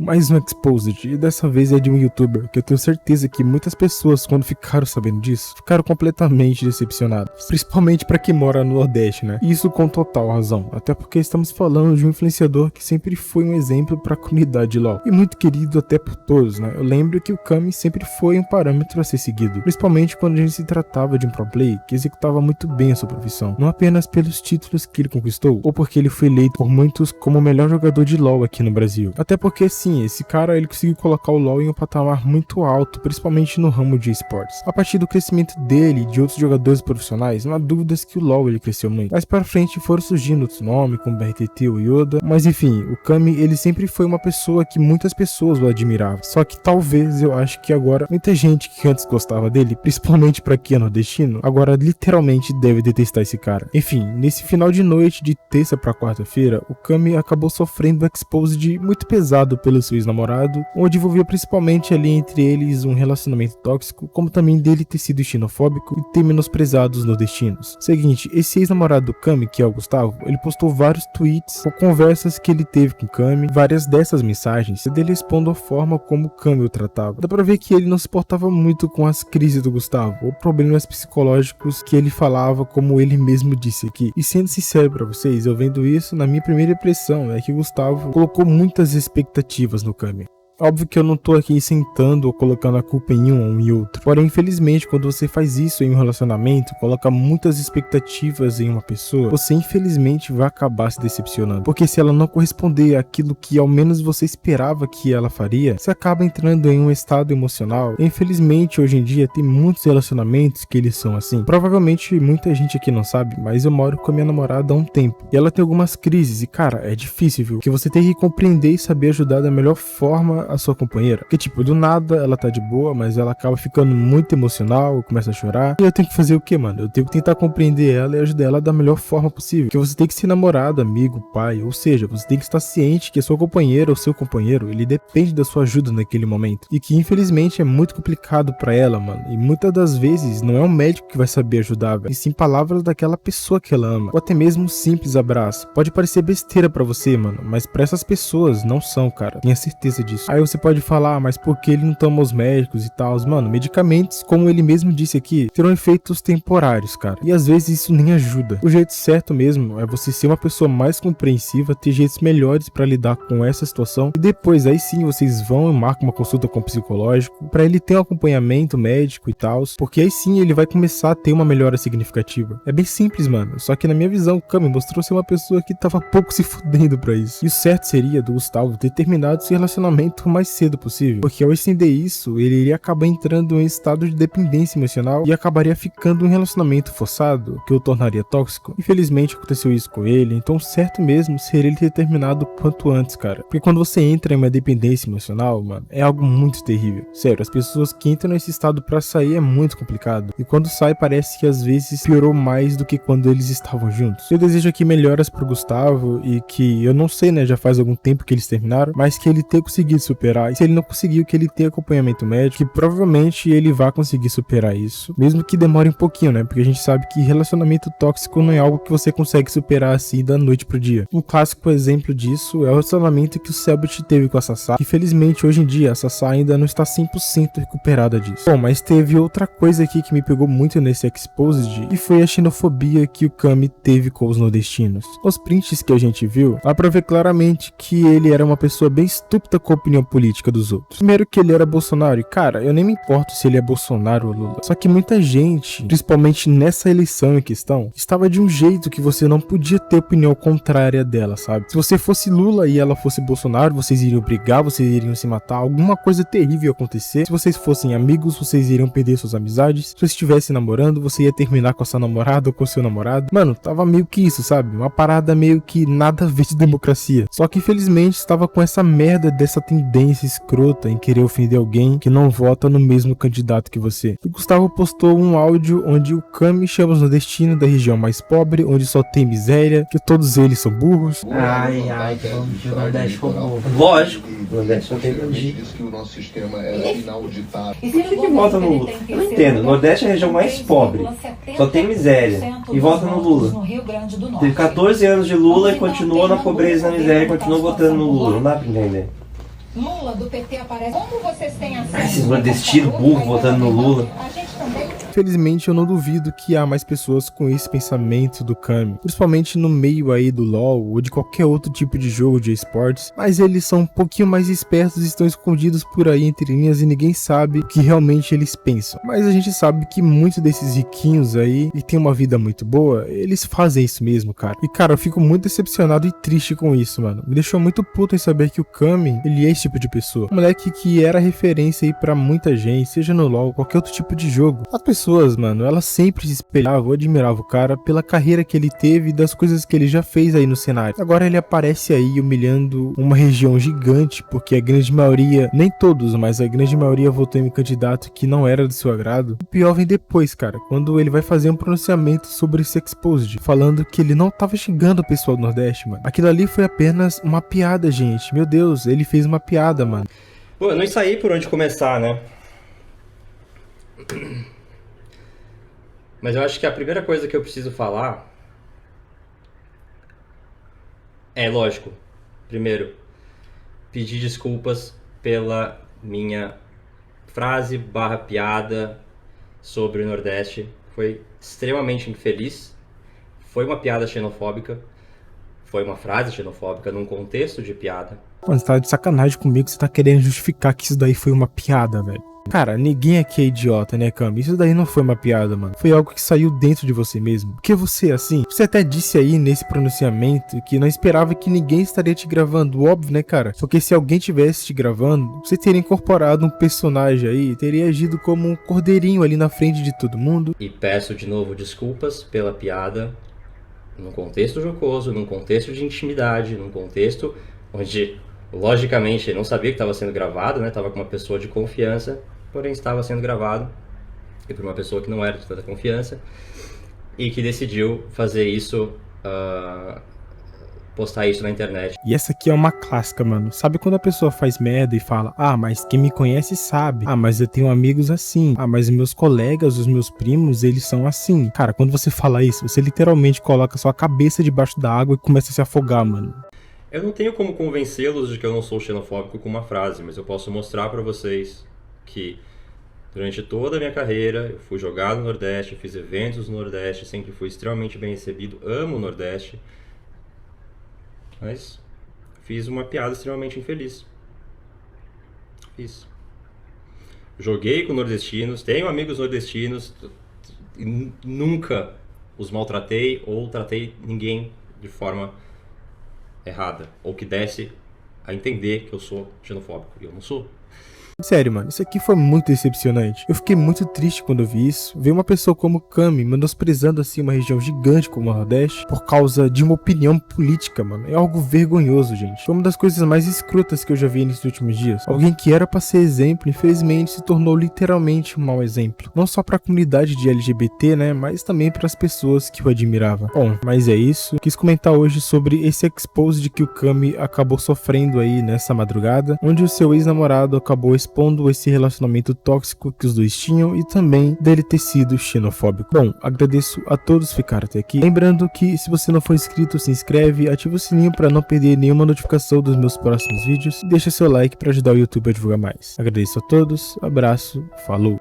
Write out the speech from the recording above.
Mais um Exposed, e dessa vez é de um youtuber, que eu tenho certeza que muitas pessoas, quando ficaram sabendo disso, ficaram completamente decepcionadas. Principalmente pra quem mora no Nordeste, né? E isso com total razão, até porque estamos falando de um influenciador que sempre foi um exemplo pra comunidade de LoL, e muito querido até por todos, né? Eu lembro que o Kami sempre foi um parâmetro a ser seguido, principalmente quando a gente se tratava de um pro play que executava muito bem a sua profissão, não apenas pelos títulos que ele conquistou, ou porque ele foi eleito por muitos como o melhor jogador de LoL aqui no Brasil. Até porque sim, esse cara ele conseguiu colocar o LoL em um patamar muito alto, principalmente no ramo de esportes. A partir do crescimento dele e de outros jogadores profissionais, não há dúvidas que o LoL ele cresceu muito. Mais para frente foram surgindo outros nomes, como o BRTT, o Yoda, mas enfim, o Kami ele sempre foi uma pessoa que muitas pessoas o admiravam. Só que talvez eu acho que agora muita gente que antes gostava dele, principalmente pra quem é nordestino, agora literalmente deve detestar esse cara. Enfim, nesse final de noite de terça pra quarta-feira, o Kami acabou sofrendo um exposed muito pesado pelo seu ex-namorado, onde envolvia principalmente ali entre eles um relacionamento tóxico, como também dele ter sido xenofóbico e ter menosprezado os nordestinos. Seguinte, esse ex-namorado do Kami, que é o Gustavo, ele postou vários tweets com conversas que ele teve com o Kami, várias dessas mensagens dele expondo a forma como o Kami o tratava. Dá pra ver que ele não se portava muito com as crises do Gustavo, ou problemas psicológicos que ele falava, como ele mesmo disse aqui. E sendo sincero pra vocês, eu vendo isso, na minha primeira impressão é que o Gustavo colocou muitas expectativas no Kami. Óbvio que eu não tô aqui sentando ou colocando a culpa em um ou em outro. Porém, infelizmente, quando você faz isso em um relacionamento, coloca muitas expectativas em uma pessoa, você infelizmente vai acabar se decepcionando. Porque se ela não corresponder àquilo que ao menos você esperava que ela faria, você acaba entrando em um estado emocional. E, infelizmente, hoje em dia, tem muitos relacionamentos que eles são assim. Provavelmente, muita gente aqui não sabe, mas eu moro com a minha namorada há um tempo. E ela tem algumas crises e, cara, é difícil, viu? Porque você tem que compreender e saber ajudar da melhor forma a sua companheira, porque tipo, do nada ela tá de boa, mas ela acaba ficando muito emocional, começa a chorar, e eu tenho que fazer o que, mano? Eu tenho que tentar compreender ela e ajudar ela da melhor forma possível, porque você tem que ser namorado, amigo, pai, ou seja, você tem que estar ciente que a sua companheira ou seu companheiro, ele depende da sua ajuda naquele momento, e que infelizmente é muito complicado pra ela, mano, e muitas das vezes não é um médico que vai saber ajudar, velho, e sim palavras daquela pessoa que ela ama, ou até mesmo um simples abraço. Pode parecer besteira pra você, mano, mas pra essas pessoas não são, cara, tenha certeza disso. Aí você pode falar, mas por que ele não toma os médicos e tal? Mano, medicamentos, como ele mesmo disse aqui, terão efeitos temporários, cara. E às vezes isso nem ajuda. O jeito certo mesmo é você ser uma pessoa mais compreensiva, ter jeitos melhores pra lidar com essa situação. E depois, aí sim, vocês vão e marcam uma consulta com o psicológico, pra ele ter um acompanhamento médico e tal. Porque aí sim ele vai começar a ter uma melhora significativa. É bem simples, mano. Só que na minha visão, o Kami mostrou ser uma pessoa que tava pouco se fudendo pra isso. E o certo seria do Gustavo ter terminado esse relacionamento mais cedo possível, porque ao estender isso, ele iria acabar entrando em estado de dependência emocional e acabaria ficando em um relacionamento forçado, que o tornaria tóxico. Infelizmente aconteceu isso com ele, então certo mesmo seria ele ter terminado quanto antes, cara. Porque quando você entra em uma dependência emocional, mano, é algo muito terrível. Sério, as pessoas que entram nesse estado pra sair é muito complicado, e quando sai parece que às vezes piorou mais do que quando eles estavam juntos. Eu desejo aqui melhoras pro Gustavo, e que eu não sei, né, já faz algum tempo que eles terminaram, mas que ele tenha conseguido superar. E se ele não conseguiu, que ele tenha acompanhamento médico, que provavelmente ele vai conseguir superar isso, mesmo que demore um pouquinho, né, porque a gente sabe que relacionamento tóxico não é algo que você consegue superar assim da noite pro dia. Um clássico exemplo disso é o relacionamento que o Cellbit teve com a Sassá, que felizmente hoje em dia a Sassá ainda não está 100% recuperada disso. Bom, mas teve outra coisa aqui que me pegou muito nesse Exposed, e foi a xenofobia que o Kami teve com os nordestinos. Os prints que a gente viu, dá pra ver claramente que ele era uma pessoa bem estúpida com a opinião política dos outros. Primeiro que ele era Bolsonaro, e cara, eu nem me importo se ele é Bolsonaro ou Lula. Só que muita gente, principalmente nessa eleição em questão, estava de um jeito que você não podia ter opinião contrária dela, sabe? Se você fosse Lula e ela fosse Bolsonaro, vocês iriam brigar, vocês iriam se matar, alguma coisa terrível ia acontecer. Se vocês fossem amigos, vocês iriam perder suas amizades. Se você estivesse namorando, você ia terminar com a sua namorada ou com o seu namorado. Mano, tava meio que isso, sabe? Uma parada meio que nada a ver de democracia. Só que infelizmente estava com essa merda dessa tendência escrota em querer ofender alguém que não vota no mesmo candidato que você. O Gustavo postou um áudio onde o Kami chama os nordestinos da região mais pobre, onde só tem miséria, que todos eles são burros. Ai, que o Nordeste ficou burro. Lógico, o Nordeste só tem bandido. Que o nosso sistema era inauditável. Por que vota no Lula? Eu não entendo. O Nordeste é a região mais pobre, só tem miséria, e vota no Lula. Teve 14 anos de Lula e continuou na pobreza e na miséria e continuou votando no Lula. Não dá pra entender. Lula do PT aparece. Como vocês têm acesso? Esses nordestinos burros votando no Lula. A gente também. Felizmente eu não duvido que há mais pessoas com esse pensamento do Kami, principalmente no meio aí do LoL ou de qualquer outro tipo de jogo de esportes, mas eles são um pouquinho mais espertos e estão escondidos por aí entre linhas e ninguém sabe o que realmente eles pensam. Mas a gente sabe que muitos desses riquinhos aí, e tem uma vida muito boa, eles fazem isso mesmo, cara. E cara, eu fico muito decepcionado e triste com isso, mano. Me deixou muito puto em saber que o Kami, ele é esse tipo de pessoa. Um moleque que era referência aí pra muita gente, seja no LoL, qualquer outro tipo de jogo. As pessoas, mano, elas sempre se espelhavam, admiravam o cara pela carreira que ele teve e das coisas que ele já fez aí no cenário. Agora ele aparece aí humilhando uma região gigante, porque a grande maioria, nem todos, mas a grande maioria votou em um candidato que não era do seu agrado. O pior vem depois, cara, quando ele vai fazer um pronunciamento sobre esse Exposed, falando que ele não tava xingando o pessoal do Nordeste, mano. Aquilo ali foi apenas uma piada, gente. Meu Deus, ele fez uma piada, mano. Pô, eu não sei por onde começar, né? Mas eu acho que a primeira coisa que eu preciso falar é, lógico, primeiro, pedir desculpas pela minha frase barra piada sobre o Nordeste. Foi extremamente infeliz, foi uma piada xenofóbica, foi uma frase xenofóbica num contexto de piada. Mano, você tá de sacanagem comigo, você tá querendo justificar que isso daí foi uma piada, velho. Cara, ninguém aqui é idiota, né, Kami? Isso daí não foi uma piada, mano. Foi algo que saiu dentro de você mesmo. Porque você, assim, você até disse aí nesse pronunciamento que não esperava que ninguém estaria te gravando. Óbvio, né, cara? Só que se alguém tivesse te gravando, você teria incorporado um personagem aí, teria agido como um cordeirinho ali na frente de todo mundo. E peço de novo desculpas pela piada, num contexto jocoso, num contexto de intimidade, num contexto onde, logicamente, eu não sabia que estava sendo gravado, né? Estava com uma pessoa de confiança, porém estava sendo gravado e por uma pessoa que não era de tanta confiança e que decidiu fazer isso, postar isso na internet. E essa aqui é uma clássica, mano. Sabe quando a pessoa faz merda e fala: ah, mas quem me conhece sabe. Ah, mas eu tenho amigos assim. Ah, mas meus colegas, os meus primos, eles são assim. Cara, quando você fala isso, você literalmente coloca sua cabeça debaixo da água e começa a se afogar, mano. Eu não tenho como convencê-los de que eu não sou xenofóbico com uma frase, mas eu posso mostrar pra vocês que durante toda a minha carreira eu fui jogar no Nordeste, fiz eventos no Nordeste, sempre fui extremamente bem recebido, amo o Nordeste, mas fiz uma piada extremamente infeliz. Fiz. Joguei com nordestinos, tenho amigos nordestinos, e nunca os maltratei ou tratei ninguém de forma errada, ou que desse a entender que eu sou xenofóbico, e eu não sou. Sério, mano, isso aqui foi muito decepcionante. Eu fiquei muito triste quando eu vi isso. Ver uma pessoa como Kami menosprezando assim uma região gigante como o Nordeste por causa de uma opinião política, mano. É algo vergonhoso, gente. Foi uma das coisas mais escrotas que eu já vi nesses últimos dias. Alguém que era pra ser exemplo, infelizmente se tornou literalmente um mau exemplo. Não só pra comunidade de LGBT, né, mas também pras pessoas que o admiravam. Bom, mas é isso. Quis comentar hoje sobre esse expose que o Kami acabou sofrendo aí nessa madrugada, onde o seu ex-namorado acabou expondo esse relacionamento tóxico que os dois tinham e também dele ter sido xenofóbico. Bom, agradeço a todos que ficaram até aqui. Lembrando que se você não for inscrito, se inscreve, ativa o sininho para não perder nenhuma notificação dos meus próximos vídeos e deixa seu like para ajudar o YouTube a divulgar mais. Agradeço a todos, abraço, falou!